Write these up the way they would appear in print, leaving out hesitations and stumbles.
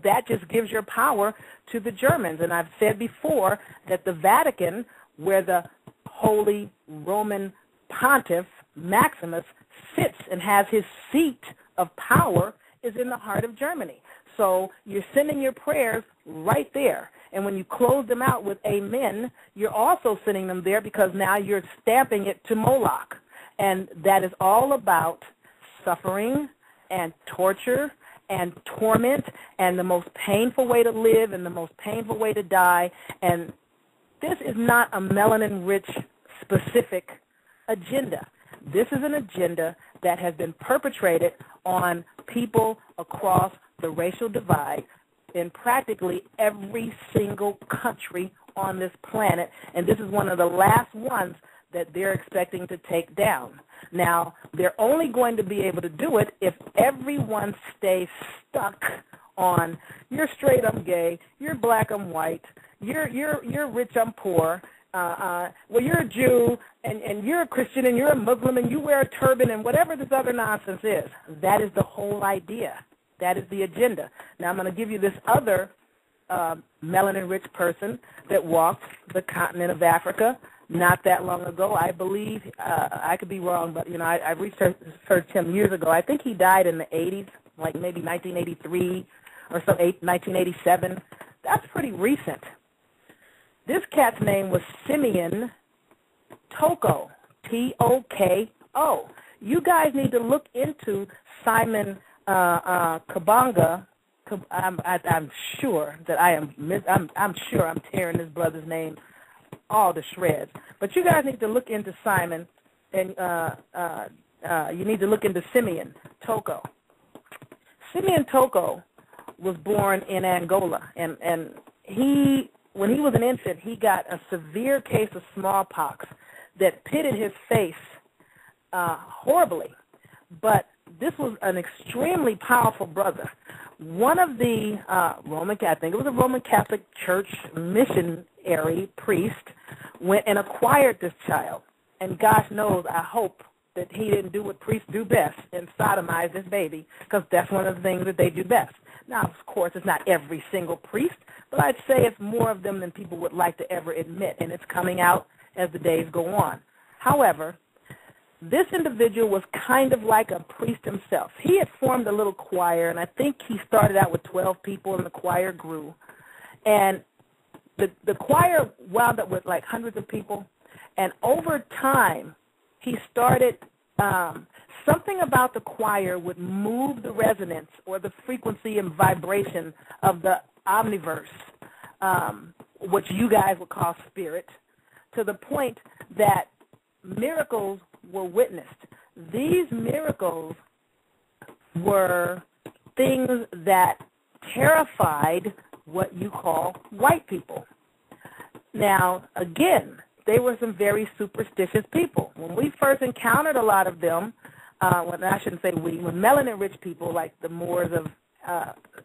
that just gives your power to the Germans. And I've said before that the Vatican, where the Holy Roman Pontiff Maximus sits and has his seat of power, is in the heart of Germany. So you're sending your prayers right there. And when you close them out with amen, you're also sending them there because now you're stamping it to Moloch. And that is all about suffering and torture and torment and the most painful way to live and the most painful way to die. And this is not a melanin-rich specific agenda. This is an agenda that has been perpetrated on people across the racial divide in practically every single country on this planet, and this is one of the last ones that they're expecting to take down. Now, they're only going to be able to do it if everyone stays stuck on, you're straight, I'm gay, you're black, I'm white, you're rich, I'm poor, well, you're a Jew, and you're a Christian, and you're a Muslim, and you wear a turban, and whatever this other nonsense is. That is the whole idea. That is the agenda. Now, I'm going to give you this other melanin-rich person that walked the continent of Africa not that long ago. I believe, I could be wrong, but, you know, I researched him years ago. I think he died in the 80s, like maybe 1983 or so, 1987. That's pretty recent. This cat's name was Simeon Toko, T-O-K-O. You guys need to look into Simon Kabanga. I'm sure that I'm sure I'm tearing this brother's name all to shreds. But you guys need to look into Simon, and you need to look into Simeon Toko. Simeon Toko was born in Angola, and when he was an infant, he got a severe case of smallpox that pitted his face horribly. But this was an extremely powerful brother. One of the I think it was a Roman Catholic Church missionary priest, went and acquired this child. And gosh knows, I hope that he didn't do what priests do best and sodomize this baby, because that's one of the things that they do best. Now, of course, it's not every single priest, but I'd say it's more of them than people would like to ever admit, and it's coming out as the days go on. However, this individual was kind of like a priest himself. He had formed a little choir, and I think he started out with 12 people, and the choir grew. And the choir wound up with like hundreds of people, and over time, he started, something about the choir would move the resonance or the frequency and vibration of the omniverse, which you guys would call spirit, to the point that miracles were witnessed. These miracles were things that terrified what you call white people. Now, again, they were some very superstitious people. When we first encountered a lot of them, when I shouldn't say we, when melanin-rich people like the Moors of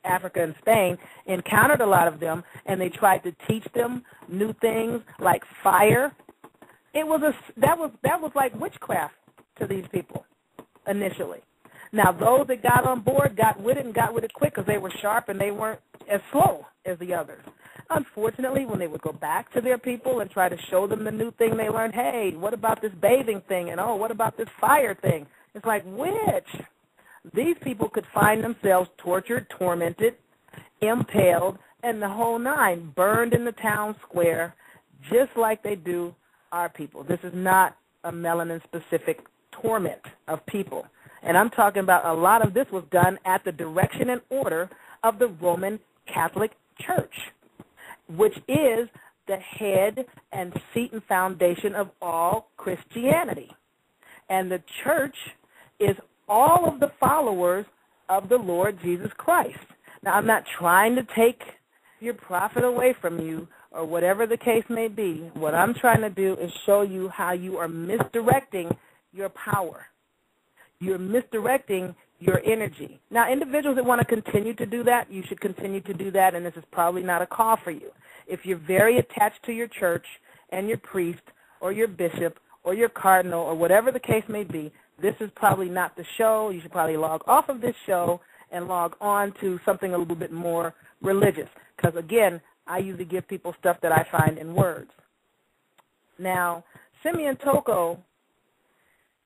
Africa and Spain encountered a lot of them, and they tried to teach them new things like fire, that was like witchcraft to these people initially. Now, those that got on board got with it and got with it quick because they were sharp and they weren't as slow as the others. Unfortunately, when they would go back to their people and try to show them the new thing they learned, hey, what about this bathing thing? And, oh, what about this fire thing? It's like, which? These people could find themselves tortured, tormented, impaled, and the whole nine, burned in the town square, just like they do our people. This is not a melanin-specific torment of people. And I'm talking about a lot of this was done at the direction and order of the Roman Catholic Church, which is the head and seat and foundation of all Christianity. And the church is all of the followers of the Lord Jesus Christ. Now, I'm not trying to take your prophet away from you or whatever the case may be. What I'm trying to do is show you how you are misdirecting your power. You're misdirecting your energy. Now, individuals that want to continue to do that, you should continue to do that, and this is probably not a call for you. If you're very attached to your church and your priest or your bishop or your cardinal or whatever the case may be, this is probably not the show. You should probably log off of this show and log on to something a little bit more religious. Because, again, I usually give people stuff that I find in words. Now, Simeon Toko,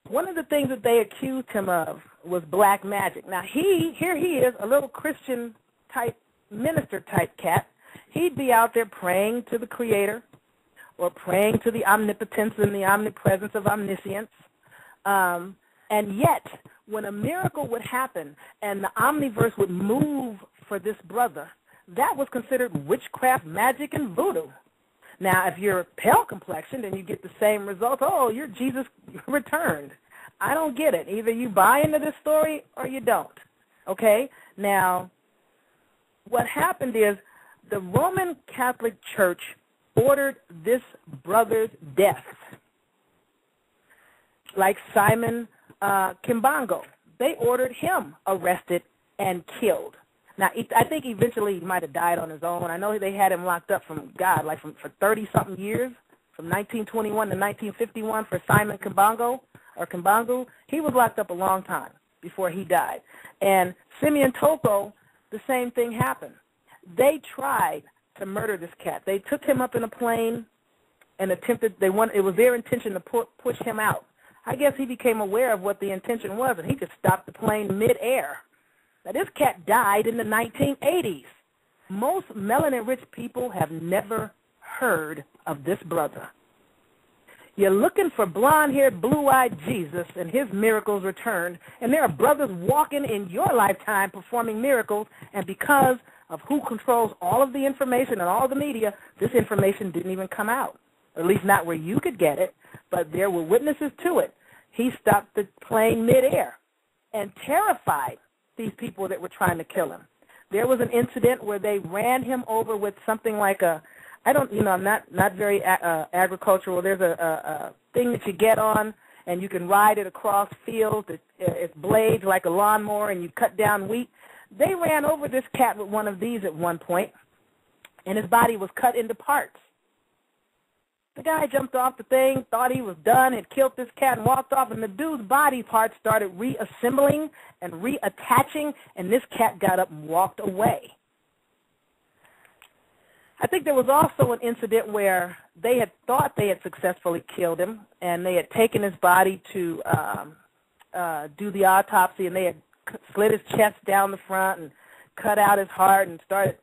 one of the things that they accused him of was black magic. Now, here he is, a little Christian-type, minister-type cat. He'd be out there praying to the Creator or praying to the omnipotence and the omnipresence of omniscience. And yet, when a miracle would happen and the omniverse would move for this brother, that was considered witchcraft, magic, and voodoo. Now, if you're pale complexioned and you get the same results, oh, you're Jesus returned. I don't get it. Either you buy into this story or you don't. Okay? Now, what happened is the Roman Catholic Church ordered this brother's death, like Simon Kimbango. They ordered him arrested and killed. Now, I think eventually he might have died on his own. I know they had him locked up for 30-something years, from 1921 to 1951 for Simon Kimbango, or Kimbangu. He was locked up a long time before he died. And Simeon Toko, the same thing happened. They tried to murder this cat. They took him up in a plane and it was their intention to push him out. I guess he became aware of what the intention was, and he just stopped the plane midair. Now, this cat died in the 1980s. Most melanin-rich people have never heard of this brother. You're looking for blonde-haired, blue-eyed Jesus and his miracles returned, and there are brothers walking in your lifetime performing miracles, and because of who controls all of the information and all the media, this information didn't even come out, or at least not where you could get it, but there were witnesses to it. He stopped the plane midair and terrified these people that were trying to kill him. There was an incident where they ran him over with something like I'm not very agricultural. There's a thing that you get on, and you can ride it across fields. It's blades like a lawnmower, and you cut down wheat. They ran over this cat with one of these at one point, and his body was cut into parts. The guy jumped off the thing, thought he was done, had killed this cat, and walked off, and the dude's body parts started reassembling and reattaching, and this cat got up and walked away. I think there was also an incident where they had thought they had successfully killed him, and they had taken his body to do the autopsy, and they had slit his chest down the front and cut out his heart and started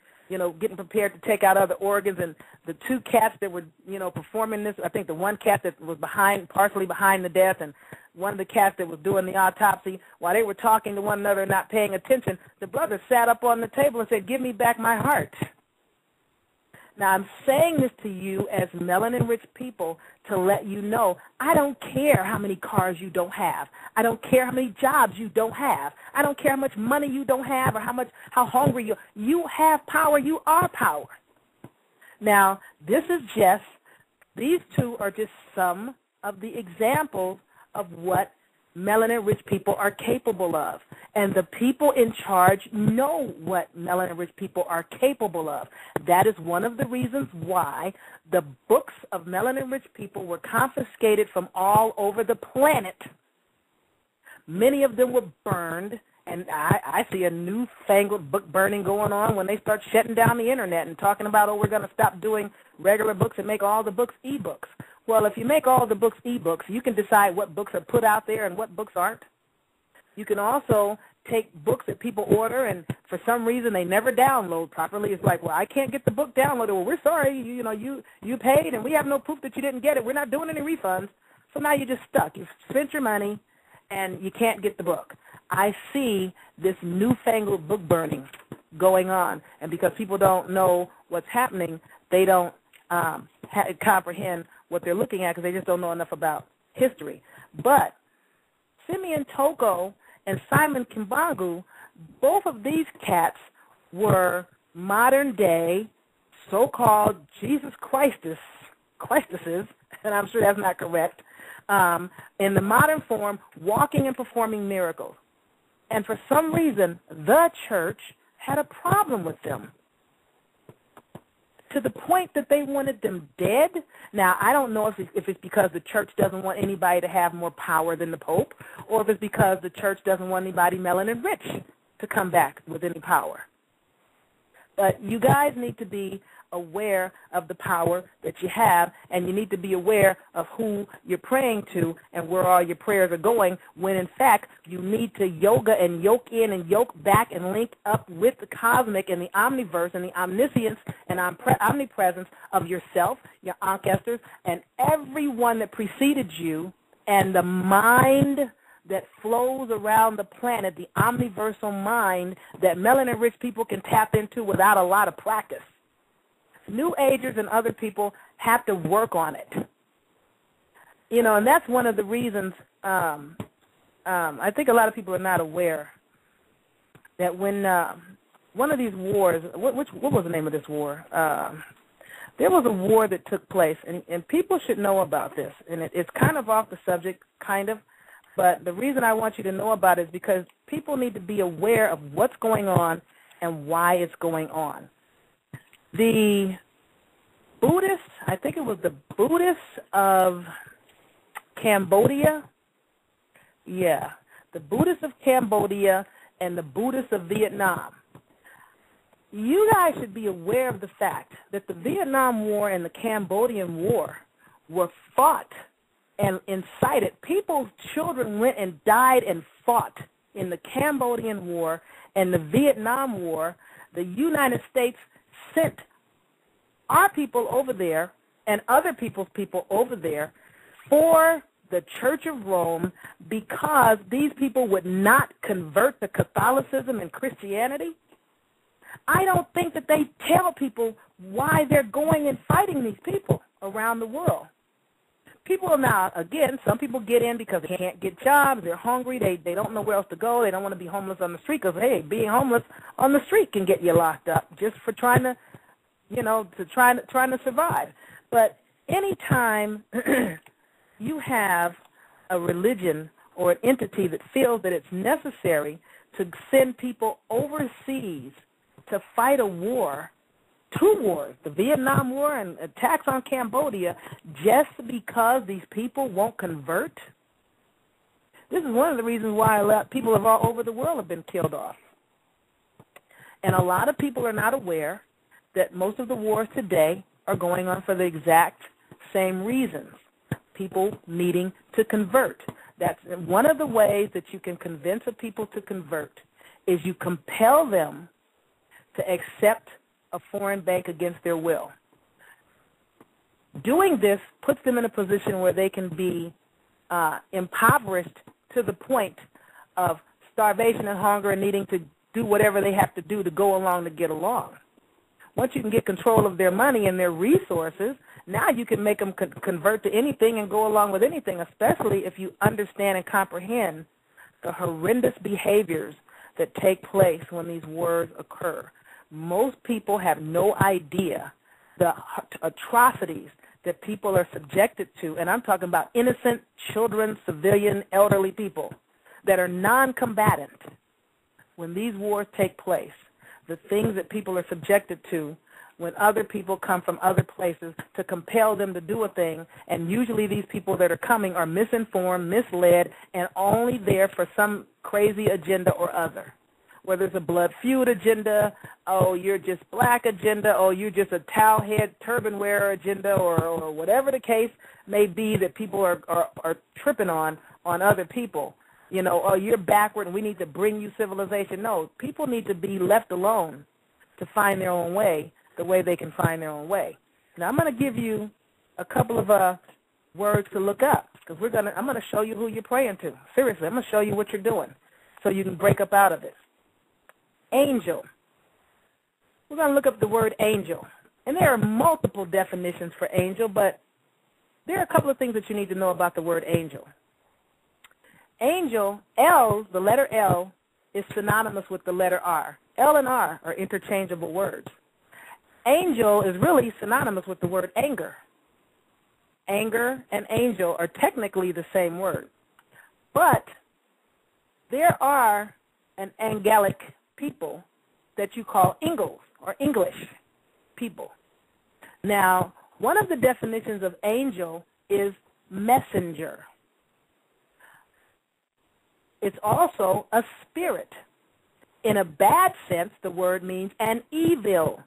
getting prepared to take out other organs. And the two cats that were, performing this, I think the one cat that was partially behind the death, and one of the cats that was doing the autopsy, while they were talking to one another and not paying attention, the brother sat up on the table and said, "Give me back my heart." Now, I'm saying this to you as melanin-rich people to let you know I don't care how many cars you don't have. I don't care how many jobs you don't have. I don't care how much money you don't have or how hungry you are. You have power. You are power. Now, these two are just some of the examples of what melanin-rich people are capable of. And the people in charge know what melanin-rich people are capable of. That is one of the reasons why the books of melanin-rich people were confiscated from all over the planet. Many of them were burned, and I see a newfangled book burning going on when they start shutting down the Internet and talking about, we're going to stop doing regular books and make all the books e-books. Well, if you make all the books e-books, you can decide what books are put out there and what books aren't. You can also take books that people order, and for some reason they never download properly. It's like, well, I can't get the book downloaded. Well, we're sorry, you paid, and we have no proof that you didn't get it. We're not doing any refunds. So now you're just stuck. You've spent your money, and you can't get the book. I see this newfangled book burning going on, and because people don't know what's happening, they don't comprehend what they're looking at because they just don't know enough about history. But Simeon Toko and Simon Kimbangu, both of these cats were modern-day so-called Jesus Christuses, and I'm sure that's not correct, in the modern form, walking and performing miracles. And for some reason, the church had a problem with them, to the point that they wanted them dead. Now, I don't know if it's because the church doesn't want anybody to have more power than the Pope, or if it's because the church doesn't want anybody melanin rich. to come back with any power. But you guys need to be aware of the power that you have, and you need to be aware of who you're praying to and where all your prayers are going, when in fact you need to yoga and yoke in and yoke back and link up with the cosmic and the omniverse and the omniscience and omnipresence of yourself, your ancestors, and everyone that preceded you, and the mind that flows around the planet, the omniversal mind that melanin-rich people can tap into without a lot of practice. New Agers and other people have to work on it. You know, and that's one of the reasons I think a lot of people are not aware that when one of these wars, what was the name of this war? There was a war that took place, and people should know about this. And it's kind of off the subject, kind of, but the reason I want you to know about it is because people need to be aware of what's going on and why it's going on. The Buddhists, I think it was the Buddhists of Cambodia. Yeah, the Buddhists of Cambodia and the Buddhists of Vietnam. You guys should be aware of the fact that the Vietnam War and the Cambodian War were fought and incited. People's children went and died and fought in the Cambodian War and the Vietnam War. The United States sent our people over there and other people's people over there for the Church of Rome, because these people would not convert to Catholicism and Christianity. I don't think that they tell people why they're going and fighting these people around the world. People now, again, some people get in because they can't get jobs, they're hungry, they don't know where else to go, they don't want to be homeless on the street because, hey, being homeless on the street can get you locked up just for trying to, you know, trying to survive. But anytime you have a religion or an entity that feels that it's necessary to send people overseas to fight a war, two wars, the Vietnam War and attacks on Cambodia, just because these people won't convert. This is one of the reasons why a lot of people all over the world have been killed off. And a lot of people are not aware that most of the wars today are going on for the exact same reasons, people needing to convert. That's one of the ways that you can convince a people to convert, is you compel them to accept a foreign bank against their will. Doing this puts them in a position where they can be impoverished to the point of starvation and hunger and needing to do whatever they have to do to go along to get along. Once you can get control of their money and their resources, now you can make them convert to anything and go along with anything, especially if you understand and comprehend the horrendous behaviors that take place when these wars occur. Most people have no idea the atrocities that people are subjected to, and I'm talking about innocent children, civilian, elderly people that are non-combatant. When these wars take place, the things that people are subjected to when other people come from other places to compel them to do a thing, and usually these people that are coming are misinformed, misled, and only there for some crazy agenda or other. Whether it's a blood feud agenda, oh, you're just black agenda, oh, you're just a towel head turban wearer agenda, or whatever the case may be that people are tripping on other people. You know, oh, you're backward and we need to bring you civilization. No, people need to be left alone to find their own way, the way they can find their own way. Now, I'm going to give you a couple of words to look up, because I'm going to show you who you're praying to. Seriously, I'm going to show you what you're doing so you can break up out of it. Angel. We're going to look up the word angel. And there are multiple definitions for angel, but there are a couple of things that you need to know about the word angel. Angel, L, the letter L, is synonymous with the letter R. L and R are interchangeable words. Angel is really synonymous with the word anger. Anger and angel are technically the same word. But there are an angelic people that you call Ingles or English people. Now, one of the definitions of angel is messenger. It's also a spirit. In a bad sense, the word means an evil